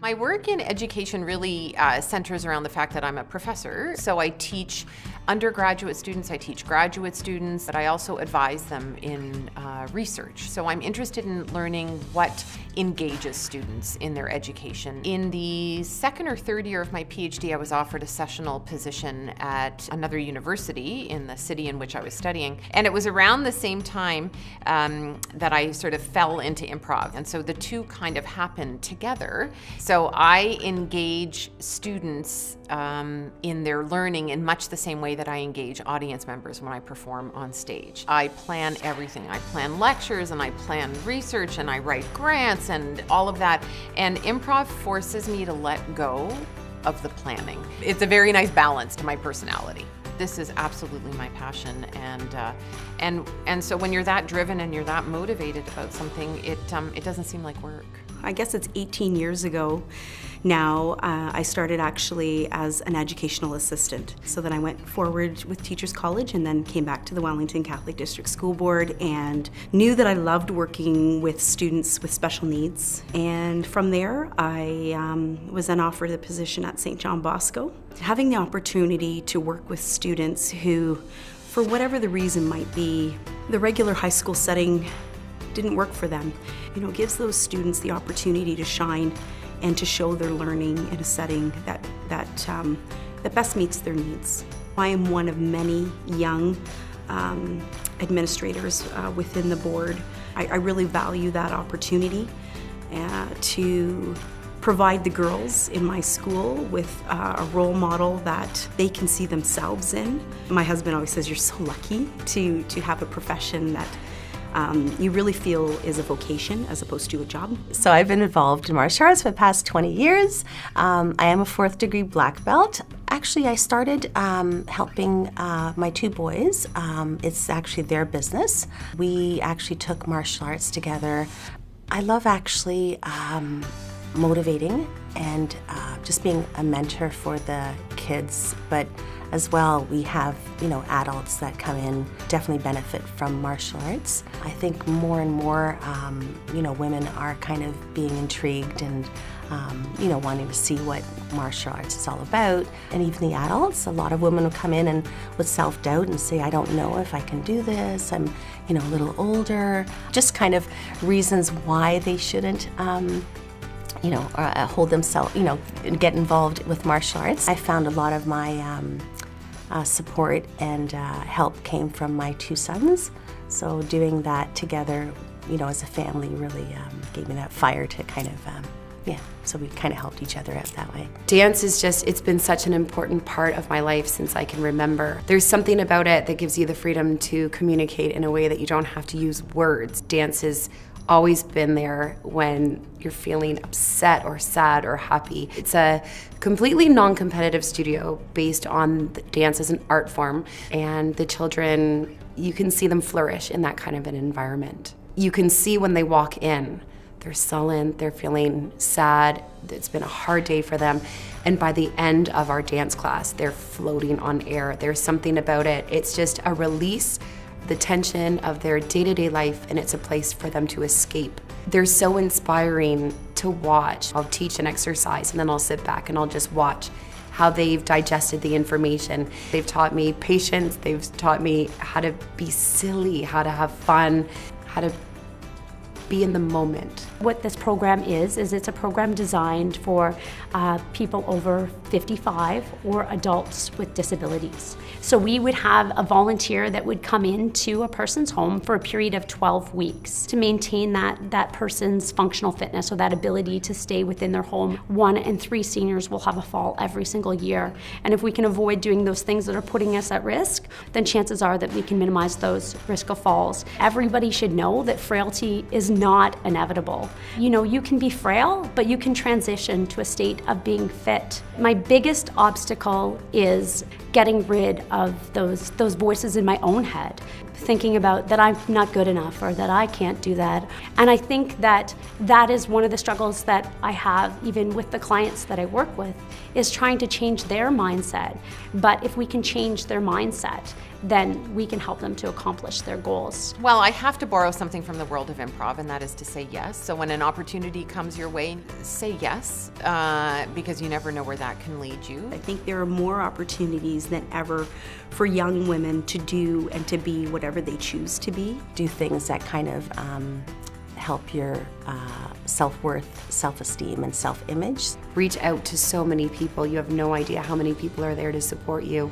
My work in education really centers around the fact that I'm a professor. So I teach undergraduate students, I teach graduate students, but I also advise them in research. So I'm interested in learning what engages students in their education. In the second or third year of my PhD, I was offered a sessional position at another university in the city in which I was studying. And it was around the same time that I sort of fell into improv. And so the two kind of happened together. So I engage students in their learning in much the same way that I engage audience members when I perform on stage. I plan everything. I plan lectures and I plan research and I write grants and all of that. And improv forces me to let go of the planning. It's a very nice balance to my personality. This is absolutely my passion, and so when you're that driven and you're that motivated about something, it doesn't seem like work. I guess it's 18 years ago now. I started actually as an educational assistant. So then I went forward with Teachers College and then came back to the Wellington Catholic District School Board and knew that I loved working with students with special needs. And from there, I was then offered a position at St. John Bosco. Having the opportunity to work with students who, for whatever the reason might be, the regular high school setting didn't work for them, gives those students the opportunity to shine and to show their learning in a setting that best meets their needs. I am one of many young administrators within the board. I really value that opportunity to provide the girls in my school with a role model that they can see themselves in. My husband always says, you're so lucky to have a profession that you really feel is a vocation as opposed to a job. So I've been involved in martial arts for the past 20 years. I am a 4th degree black belt. Actually, I started helping my two boys. It's actually their business. We actually took martial arts together. I love actually motivating and just being a mentor for the kids, but as well, we have, adults that come in, definitely benefit from martial arts. I think more and more, women are kind of being intrigued and, wanting to see what martial arts is all about. And even the adults, a lot of women will come in and with self-doubt and say, I don't know if I can do this, I'm, a little older. Just kind of reasons why they shouldn't hold themselves, get involved with martial arts. I found a lot of my support and help came from my two sons. So doing that together, as a family really gave me that fire to kind of, so we kind of helped each other out that way. Dance is it's been such an important part of my life since I can remember. There's something about it that gives you the freedom to communicate in a way that you don't have to use words. Dance has always been there when you're feeling upset or sad or happy. It's a completely non-competitive studio based on the dance as an art form, and the children, you can see them flourish in that kind of an environment. You can see when they walk in, they're sullen, they're feeling sad, it's been a hard day for them, and by the end of our dance class, they're floating on air. There's something about it. It's just a release the tension of their day-to-day life, and it's a place for them to escape. They're so inspiring to watch. I'll teach an exercise and then I'll sit back and I'll just watch how they've digested the information. They've taught me patience, they've taught me how to be silly, how to have fun, how to be in the moment. What this program is it's a program designed for people over 55 or adults with disabilities. So we would have a volunteer that would come into a person's home for a period of 12 weeks to maintain that person's functional fitness or that ability to stay within their home. 1 in 3 seniors will have a fall every single year. And if we can avoid doing those things that are putting us at risk, then chances are that we can minimize those risk of falls. Everybody should know that frailty is not inevitable. You can be frail, but you can transition to a state of being fit. My biggest obstacle is getting rid of those voices in my own head, thinking about that I'm not good enough or that I can't do that. And I think that is one of the struggles that I have even with the clients that I work with, is trying to change their mindset. But if we can change their mindset, then we can help them to accomplish their goals. Well, I have to borrow something from the world of improv, and that is to say yes. So when an opportunity comes your way, say yes, because you never know where that can lead you. I think there are more opportunities than ever for young women to do and to be whatever they choose to be. Do things that kind of help your self-worth, self-esteem, and self-image. Reach out to so many people. You have no idea how many people are there to support you.